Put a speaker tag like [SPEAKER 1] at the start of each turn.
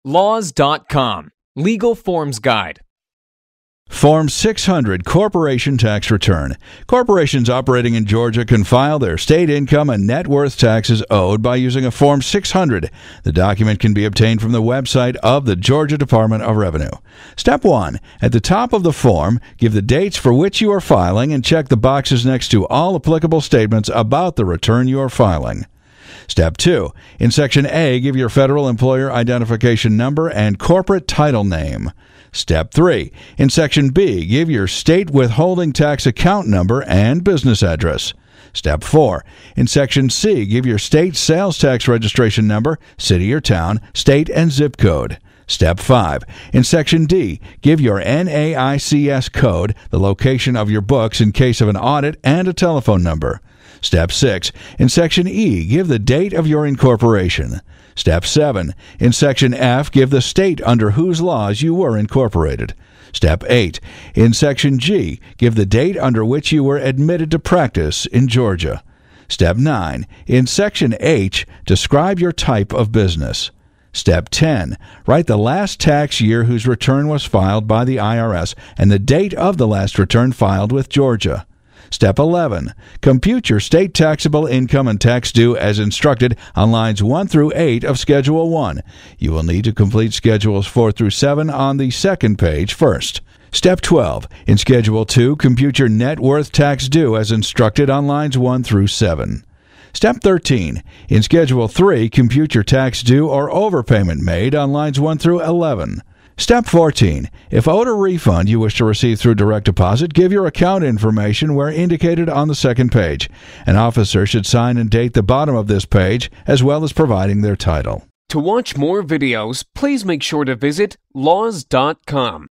[SPEAKER 1] Laws.com, Legal Forms Guide.
[SPEAKER 2] Form 600 Corporation Tax Return. Corporations operating in Georgia can file their state income and net worth taxes owed by using a Form 600. The document can be obtained from the website of the Georgia Department of Revenue. Step 1. At the top of the form, give the dates for which you are filing and check the boxes next to all applicable statements about the return you are filing. Step 2. In Section A, give your federal employer identification number and corporate title name. Step 3. In Section B, give your state withholding tax account number and business address. Step 4. In Section C, give your state sales tax registration number, city or town, state and zip code. Step 5. In Section D, give your NAICS code, the location of your books in case of an audit, and a telephone number. Step 6. In Section E, give the date of your incorporation. Step 7. In Section F, give the state under whose laws you were incorporated. Step 8. In Section G, give the date under which you were admitted to practice in Georgia. Step 9. In Section H, describe your type of business. Step 10. Write the last tax year whose return was filed by the IRS and the date of the last return filed with Georgia. Step 11. Compute your state taxable income and tax due as instructed on lines 1 through 8 of Schedule 1. You will need to complete Schedules 4 through 7 on the second page first. Step 12. In Schedule 2, compute your net worth tax due as instructed on lines 1 through 7. Step 13. In Schedule 3, compute your tax due or overpayment made on lines 1 through 11. Step 14. If owed a refund you wish to receive through direct deposit, give your account information where indicated on the second page. An officer should sign and date the bottom of this page, as well as providing their title.
[SPEAKER 1] To watch more videos, please make sure to visit Laws.com.